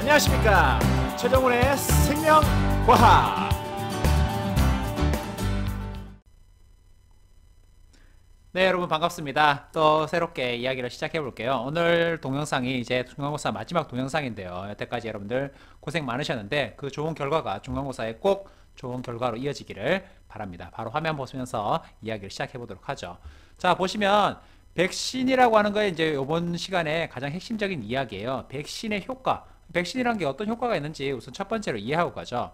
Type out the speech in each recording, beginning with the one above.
안녕하십니까, 최정훈의 생명과학. 네, 여러분 반갑습니다. 또 새롭게 이야기를 시작해 볼게요. 오늘 동영상이 이제 중간고사 마지막 동영상인데요, 여태까지 여러분들 고생 많으셨는데 그 좋은 결과가 중간고사에 꼭 좋은 결과로 이어지기를 바랍니다. 바로 화면 보시면서 이야기를 시작해 보도록 하죠. 자, 보시면 백신이라고 하는 거에 이제 이번 시간에 가장 핵심적인 이야기예요. 백신의 효과, 백신이란 게 어떤 효과가 있는지 우선 첫 번째로 이해하고 가죠.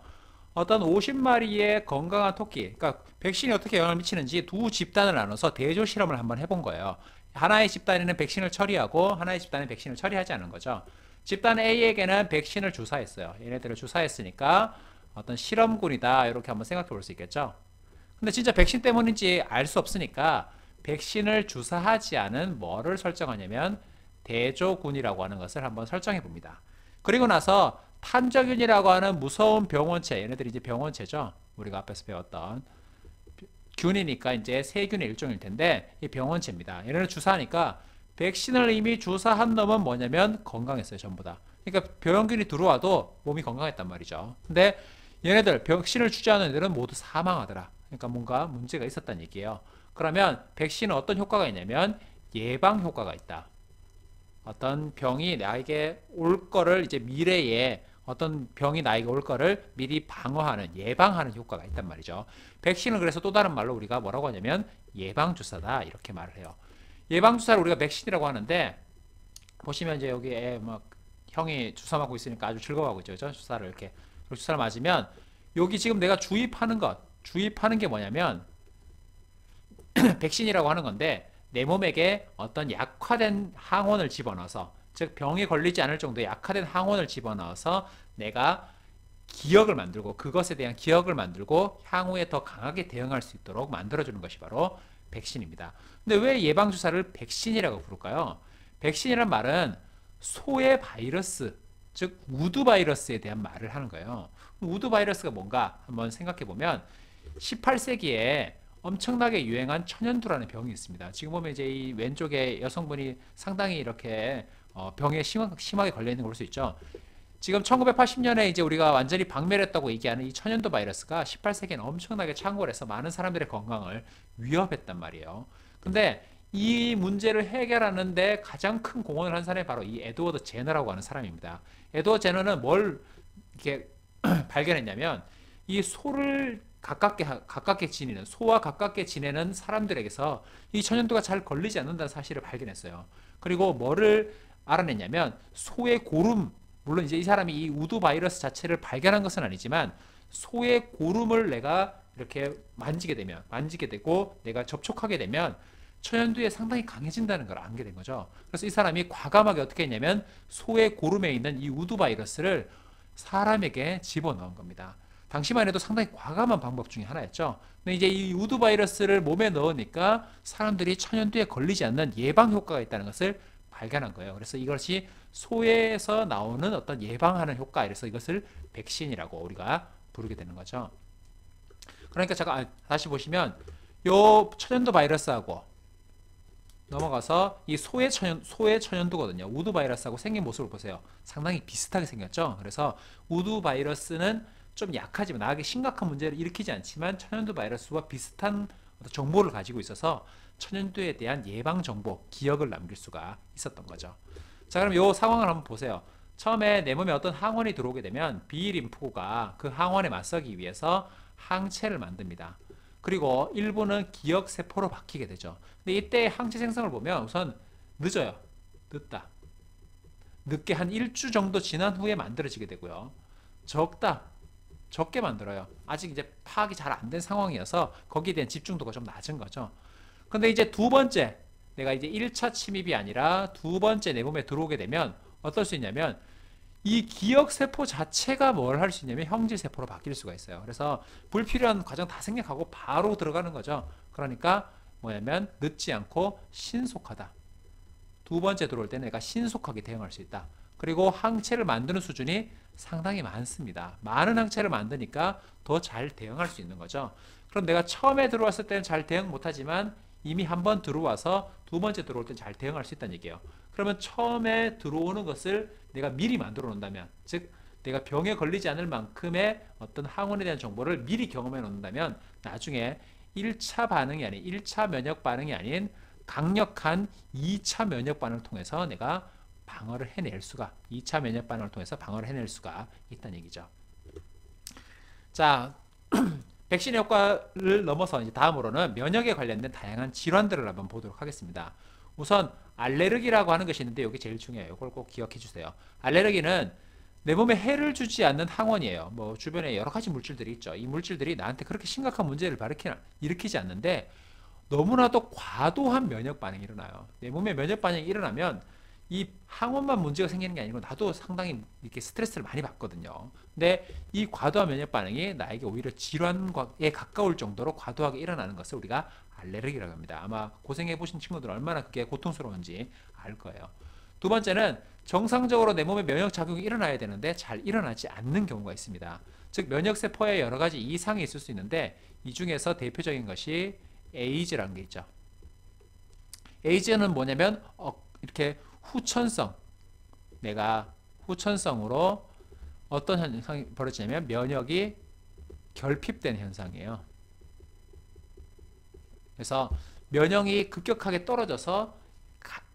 어떤 50마리의 건강한 토끼, 그러니까 백신이 어떻게 영향을 미치는지 두 집단을 나눠서 대조 실험을 한번 해본 거예요. 하나의 집단에는 백신을 처리하고 하나의 집단은 백신을 처리하지 않은 거죠. 집단 A에게는 백신을 주사했어요. 얘네들을 주사했으니까 어떤 실험군이다, 이렇게 한번 생각해 볼 수 있겠죠. 근데 진짜 백신 때문인지 알 수 없으니까 백신을 주사하지 않은 뭐를 설정하냐면 대조군이라고 하는 것을 한번 설정해 봅니다. 그리고 나서 탄저균이라고 하는 무서운 병원체, 얘네들이 이제 병원체죠. 우리가 앞에서 배웠던 균이니까 이제 세균의 일종일 텐데 이 병원체입니다. 얘네를 주사하니까 백신을 이미 주사한 놈은 뭐냐면 건강했어요, 전부 다. 그러니까 병균이 들어와도 몸이 건강했단 말이죠. 근데 얘네들 백신을 주지 않은 애들은 모두 사망하더라. 그러니까 뭔가 문제가 있었다는 얘기예요. 그러면 백신은 어떤 효과가 있냐면 예방 효과가 있다. 어떤 병이 나에게 올 거를, 이제 미래에 어떤 병이 나에게 올 거를 미리 방어하는, 예방하는 효과가 있단 말이죠. 백신을 그래서 또 다른 말로 우리가 뭐라고 하냐면 예방주사다, 이렇게 말을 해요. 예방주사를 우리가 백신이라고 하는데, 보시면 이제 여기에 막 형이 주사 맞고 있으니까 아주 즐거워하고 있죠. 그죠? 주사를 이렇게 주사를 맞으면 여기 지금 내가 주입하는 게 뭐냐면 백신이라고 하는 건데, 내 몸에게 어떤 약화된 항원을 집어넣어서, 즉 병에 걸리지 않을 정도의 약화된 항원을 집어넣어서 내가 기억을 만들고, 그것에 대한 기억을 만들고 향후에 더 강하게 대응할 수 있도록 만들어주는 것이 바로 백신입니다. 근데 왜 예방주사를 백신이라고 부를까요? 백신이란 말은 소의 바이러스, 즉 우두 바이러스에 대한 말을 하는 거예요. 우두 바이러스가 뭔가 한번 생각해 보면 18세기에 엄청나게 유행한 천연두라는 병이 있습니다. 지금 보면 이제 이 왼쪽에 여성분이 상당히 이렇게 병에 심하게 걸려 있는 걸 볼 수 있죠. 지금 1980년에 이제 우리가 완전히 박멸했다고 얘기하는 이 천연두 바이러스가 18세기에는 엄청나게 창궐 해서 많은 사람들의 건강을 위협했단 말이에요. 근데 이 문제를 해결하는데 가장 큰 공헌을 한 사람이 바로 이 에드워드 제너라고 하는 사람입니다. 에드워드 제너는 뭘 이렇게 발견했냐면, 이 소를 가깝게 지내는, 소와 가깝게 지내는 사람들에게서 이 천연두가 잘 걸리지 않는다는 사실을 발견했어요. 그리고 뭐를 알아냈냐면 소의 고름, 물론 이제 이 사람이 이 우두 바이러스 자체를 발견한 것은 아니지만 소의 고름을 내가 이렇게 만지게 되고 내가 접촉하게 되면 천연두에 상당히 강해진다는 걸 알게 된 거죠. 그래서 이 사람이 과감하게 어떻게 했냐면 소의 고름에 있는 이 우두 바이러스를 사람에게 집어넣은 겁니다. 당시만 해도 상당히 과감한 방법 중에 하나였죠. 근데 이제 이 우두 바이러스를 몸에 넣으니까 사람들이 천연두에 걸리지 않는 예방 효과가 있다는 것을 발견한 거예요. 그래서 이것이 소에서 나오는 어떤 예방하는 효과, 그래서 이것을 백신이라고 우리가 부르게 되는 거죠. 그러니까 잠깐 다시 보시면 요 천연두 바이러스하고 넘어가서 이 소의 천연두거든요. 우두 바이러스하고 생긴 모습을 보세요. 상당히 비슷하게 생겼죠. 그래서 우두 바이러스는 좀 약하지만, 나에게 심각한 문제를 일으키지 않지만 천연두 바이러스와 비슷한 정보를 가지고 있어서 천연두에 대한 예방 정보, 기억을 남길 수가 있었던 거죠. 자, 그럼 이 상황을 한번 보세요. 처음에 내 몸에 어떤 항원이 들어오게 되면 비림프가 그 항원에 맞서기 위해서 항체를 만듭니다. 그리고 일부는 기억세포로 바뀌게 되죠. 근데 이때 항체 생성을 보면 우선 늦어요. 늦게 한 1주 정도 지난 후에 만들어지게 되고요. 적게 만들어요. 아직 이제 파악이 잘 안 된 상황이어서 거기에 대한 집중도가 좀 낮은 거죠. 근데 이제 두 번째, 내가 이제 1차 침입이 아니라 두 번째 내 몸에 들어오게 되면 어떨 수 있냐면, 이 기억세포 자체가 뭘 할 수 있냐면 형질세포로 바뀔 수가 있어요. 그래서 불필요한 과정 다 생략하고 바로 들어가는 거죠. 그러니까 뭐냐면 늦지 않고 신속하다. 두 번째 들어올 때는 내가 신속하게 대응할 수 있다. 그리고 항체를 만드는 수준이 상당히 많습니다. 많은 항체를 만드니까 더 잘 대응할 수 있는 거죠. 그럼 내가 처음에 들어왔을 때는 잘 대응 못하지만 이미 한 번 들어와서 두 번째 들어올 땐 잘 대응할 수 있다는 얘기예요. 그러면 처음에 들어오는 것을 내가 미리 만들어 놓는다면, 즉 내가 병에 걸리지 않을 만큼의 어떤 항원에 대한 정보를 미리 경험해 놓는다면 나중에 1차 반응이 아닌 1차 면역 반응이 아닌 강력한 2차 면역 반응을 통해서 내가 방어를 해낼 수가 2차 면역 반응을 통해서 방어를 해낼 수가 있다는 얘기죠. 자, 백신 효과를 넘어서 이제 다음으로는 면역에 관련된 다양한 질환들을 한번 보도록 하겠습니다. 우선 알레르기라고 하는 것이 있는데 이게 제일 중요해요. 이걸 꼭 기억해 주세요. 알레르기는 내 몸에 해를 주지 않는 항원이에요. 뭐 주변에 여러 가지 물질들이 있죠. 이 물질들이 나한테 그렇게 심각한 문제를 일으키지 않는데 너무나도 과도한 면역 반응이 일어나요. 내 몸에 면역 반응이 일어나면 이 항원만 문제가 생기는 게 아니고 나도 상당히 이렇게 스트레스를 많이 받거든요. 근데 이 과도한 면역 반응이 나에게 오히려 질환에 가까울 정도로 과도하게 일어나는 것을 우리가 알레르기라고 합니다. 아마 고생해 보신 친구들 얼마나 그게 고통스러운지 알 거예요. 두 번째는 정상적으로 내 몸에 면역 작용이 일어나야 되는데 잘 일어나지 않는 경우가 있습니다. 즉 면역세포에 여러 가지 이상이 있을 수 있는데 이 중에서 대표적인 것이 에이즈라는 게 있죠. 에이즈는 뭐냐면 이렇게 후천성, 내가 후천성으로 어떤 현상이 벌어지냐면 면역이 결핍된 현상이에요. 그래서 면역이 급격하게 떨어져서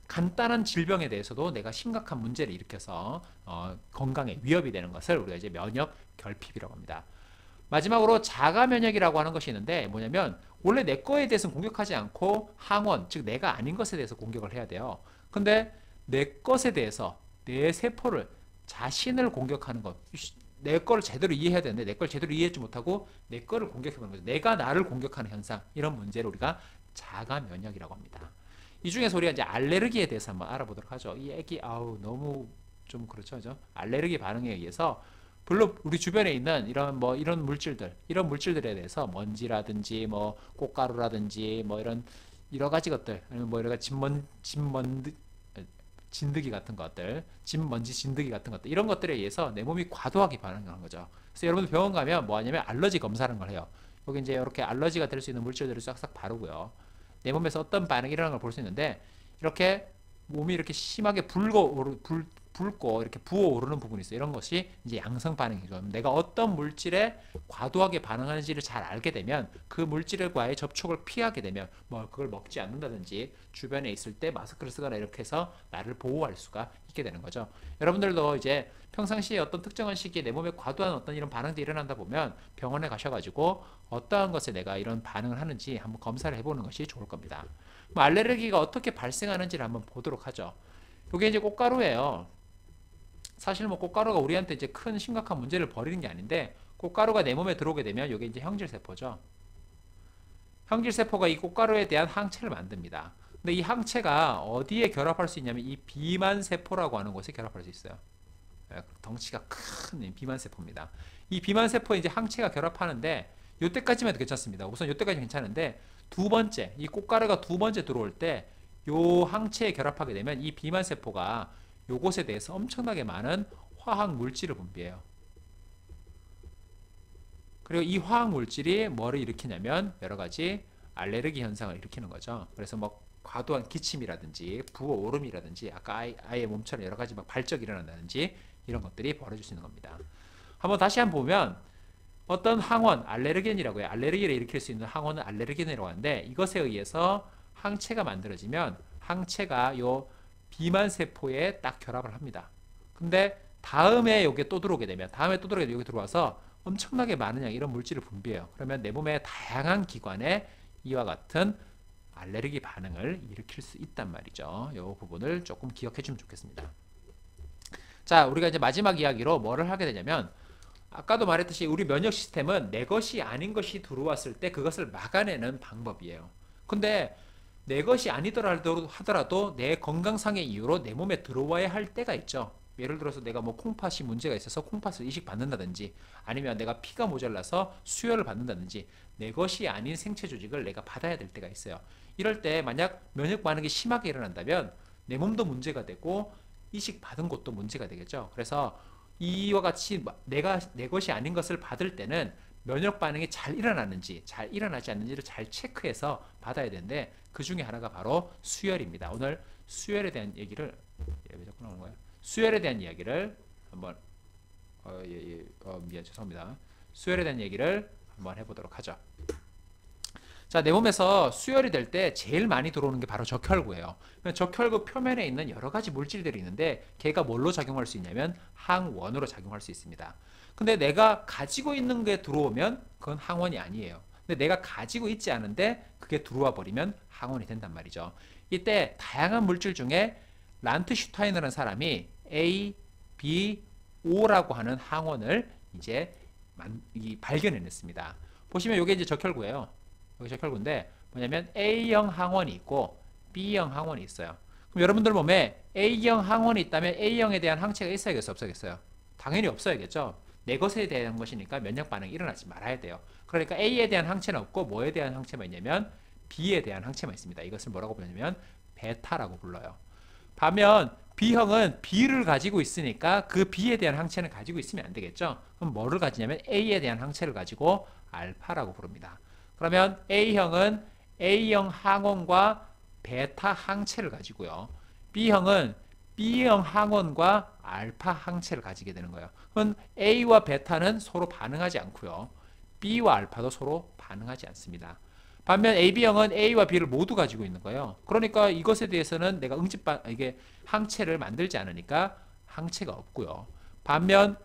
간단한 질병에 대해서도 내가 심각한 문제를 일으켜서 건강에 위협이 되는 것을 우리가 이제 면역 결핍이라고 합니다. 마지막으로 자가 면역이라고 하는 것이 있는데 뭐냐면 원래 내 거에 대해서는 공격하지 않고 항원, 즉 내가 아닌 것에 대해서 공격을 해야 돼요. 근데 내 것에 대해서 내 세포를 자신을 공격하는 것, 내 거를 제대로 이해해야 되는데 내 걸 제대로 이해하지 못하고 내 거를 공격해보는 거죠. 내가 나를 공격하는 현상, 이런 문제를 우리가 자가 면역이라고 합니다. 이 중에서 우리가 이제 알레르기에 대해서 한번 알아보도록 하죠. 이 애기 너무 좀 그렇죠, 그죠? 알레르기 반응에 의해서 물론 우리 주변에 있는 이런 물질들에 대해서 먼지라든지 뭐 꽃가루라든지 뭐 이런 여러 가지 것들, 아니면 뭐 여러 가지 진드기 같은 것들, 진먼지 진드기 같은 것들, 이런 것들에 의해서 내 몸이 과도하게 반응하는 거죠. 그래서 여러분들 병원 가면 뭐 하냐면 알러지 검사라는 걸 해요. 여기 이제 이렇게 알러지가 될 수 있는 물질들을 싹싹 바르고요. 내 몸에서 어떤 반응이 일어나는 걸 볼 수 있는데 이렇게 몸이 이렇게 심하게 붉고 이렇게 부어오르는 부분이 있어요. 이런 것이 이제 양성 반응이죠. 내가 어떤 물질에 과도하게 반응하는지를 잘 알게 되면 그 물질과의 접촉을 피하게 되면 뭐 그걸 먹지 않는다든지 주변에 있을 때 마스크를 쓰거나 이렇게 해서 나를 보호할 수가 있게 되는 거죠. 여러분들도 이제 평상시에 어떤 특정한 시기에 내 몸에 과도한 어떤 이런 반응들이 일어난다 보면 병원에 가셔가지고 어떠한 것에 내가 이런 반응을 하는지 한번 검사를 해보는 것이 좋을 겁니다. 뭐 알레르기가 어떻게 발생하는지를 한번 보도록 하죠. 이게 이제 꽃가루예요. 사실 뭐 꽃가루가 우리한테 이제 큰 심각한 문제를 벌이는 게 아닌데 꽃가루가 내 몸에 들어오게 되면 이게 이제 형질세포죠. 형질세포가 이 꽃가루에 대한 항체를 만듭니다. 근데 이 항체가 어디에 결합할 수 있냐면 이 비만세포라고 하는 곳에 결합할 수 있어요. 덩치가 큰 비만세포입니다. 이 비만세포에 이제 항체가 결합하는데 이때까지만 해도 괜찮습니다. 우선 이때까지 괜찮은데 두 번째, 이 꽃가루가 두 번째 들어올 때 요 항체에 결합하게 되면 이 비만세포가 요것에 대해서 엄청나게 많은 화학 물질을 분비해요. 그리고 이 화학 물질이 뭐를 일으키냐면 여러 가지 알레르기 현상을 일으키는 거죠. 그래서 뭐 과도한 기침이라든지 부어오름이라든지 아까 아이의 몸처럼 여러 가지 막 발적이 일어난다든지 이런 것들이 벌어질 수 있는 겁니다. 한번 다시 한번 보면 어떤 항원, 알레르겐이라고 해요. 알레르기를 일으킬 수 있는 항원은 알레르겐이라고 하는데 이것에 의해서 항체가 만들어지면 항체가 요 비만세포에 딱 결합을 합니다. 근데 다음에 여기 또 들어오게 되면 여기 들어와서 엄청나게 많은 양 이런 물질을 분비해요. 그러면 내 몸의 다양한 기관에 이와 같은 알레르기 반응을 일으킬 수 있단 말이죠. 이 부분을 조금 기억해 주면 좋겠습니다. 자, 우리가 이제 마지막 이야기로 뭐를 하게 되냐면 아까도 말했듯이 우리 면역 시스템은 내 것이 아닌 것이 들어왔을 때 그것을 막아내는 방법이에요. 근데 내 것이 아니더라도 내 건강상의 이유로 내 몸에 들어와야 할 때가 있죠. 예를 들어서 내가 뭐 콩팥이 문제가 있어서 콩팥을 이식받는다든지 아니면 내가 피가 모자라서 수혈을 받는다든지 내 것이 아닌 생체 조직을 내가 받아야 될 때가 있어요. 이럴 때 만약 면역 반응이 심하게 일어난다면 내 몸도 문제가 되고 이식받은 곳도 문제가 되겠죠. 그래서 이와 같이 내가 내 것이 아닌 것을 받을 때는 면역 반응이 잘 일어나는지 잘 일어나지 않는지를 잘 체크해서 받아야 되는데 그 중에 하나가 바로 수혈입니다. 오늘 수혈에 대한 얘기를 왜 자꾸 나오는 거야? 수열에 대한 이야기를 한번 미안 죄송합니다. 수열에 대한 얘기를 한번 해보도록 하죠. 자, 내 몸에서 수열이 될 때 제일 많이 들어오는 게 바로 적혈구예요. 적혈구 표면에 있는 여러 가지 물질들이 있는데 걔가 뭘로 작용할 수 있냐면 항원으로 작용할 수 있습니다. 근데 내가 가지고 있는 게 들어오면 그건 항원이 아니에요. 근데 내가 가지고 있지 않은데 그게 들어와 버리면 항원이 된단 말이죠. 이때 다양한 물질 중에 란트슈타이너라는 사람이 A, B, O라고 하는 항원을 이제 발견해냈습니다. 보시면 이게 이제 적혈구예요. 여기 적혈구인데 뭐냐면 A형 항원이 있고 B형 항원이 있어요. 그럼 여러분들 몸에 A형 항원이 있다면 A형에 대한 항체가 있어야겠어, 없어야겠어요? 당연히 없어야겠죠. 내 것에 대한 것이니까 면역 반응이 일어나지 말아야 돼요. 그러니까 A에 대한 항체는 없고 뭐에 대한 항체만 있냐면 B에 대한 항체만 있습니다. 이것을 뭐라고 부르냐면 베타라고 불러요. 반면 B형은 B를 가지고 있으니까 그 B에 대한 항체는 가지고 있으면 안 되겠죠. 그럼 뭐를 가지냐면 A에 대한 항체를 가지고 알파라고 부릅니다. 그러면 A형은 A형 항원과 베타 항체를 가지고요. B형은 B형 항원과 알파 항체를 가지게 되는 거예요. 그럼 A와 베타는 서로 반응하지 않고요. B와 알파도 서로 반응하지 않습니다. 반면 AB형은 A와 B를 모두 가지고 있는 거예요. 그러니까 이것에 대해서는 내가 이게 항체를 만들지 않으니까 항체가 없고요. 반면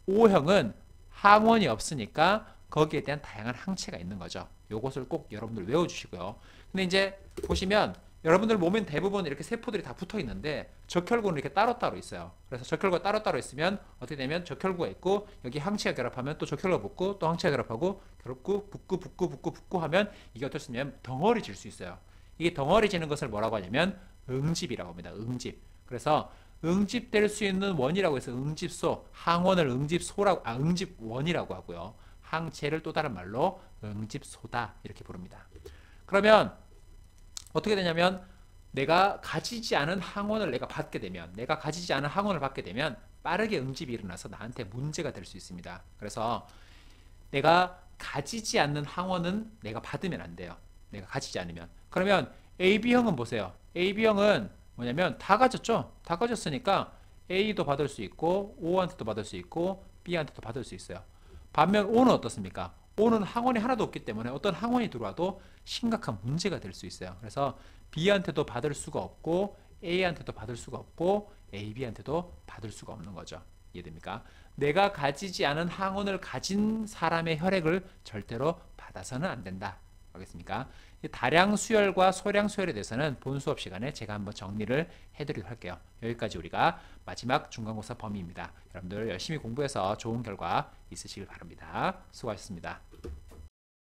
O형은 항원이 없으니까 거기에 대한 다양한 항체가 있는 거죠. 요것을 꼭 여러분들 외워주시고요. 근데 이제 보시면 여러분들 몸엔 대부분 이렇게 세포들이 다 붙어 있는데 적혈구는 이렇게 따로따로 있어요. 그래서 적혈구가 따로따로 있으면 어떻게 되면 적혈구가 있고 여기 항체가 결합하면 또 적혈구가 붙고 또 항체가 결합하고 결합구 붙고 하면 이게 어떻습니까? 덩어리질 수 있어요. 이게 덩어리지는 것을 뭐라고 하냐면 응집이라고 합니다. 응집. 그래서 응집될 수 있는 원이라고 해서 응집소, 항원을 응집원이라고 하고요. 항체를 또 다른 말로 응집소다 이렇게 부릅니다. 그러면 어떻게 되냐면 내가 가지지 않은 항원을 받게 되면 빠르게 응집이 일어나서 나한테 문제가 될 수 있습니다. 그래서 내가 가지지 않는 항원은 내가 받으면 안 돼요. 내가 가지지 않으면. 그러면 AB형은 보세요. AB형은 뭐냐면 다 가졌죠. 다 가졌으니까 A도 받을 수 있고 O한테도 받을 수 있고 B한테도 받을 수 있어요. 반면 O는 어떻습니까? O는 항원이 하나도 없기 때문에 어떤 항원이 들어와도 심각한 문제가 될 수 있어요. 그래서 B한테도 받을 수가 없고 A한테도 받을 수가 없고 AB한테도 받을 수가 없는 거죠. 이해됩니까? 내가 가지지 않은 항원을 가진 사람의 혈액을 절대로 받아서는 안 된다. 알겠습니까? 다량 수혈과 소량 수혈에 대해서는 본 수업 시간에 제가 한번 정리를 해드리도록 할게요. 여기까지 우리가 마지막 중간고사 범위입니다. 여러분들 열심히 공부해서 좋은 결과 있으시길 바랍니다. 수고하셨습니다.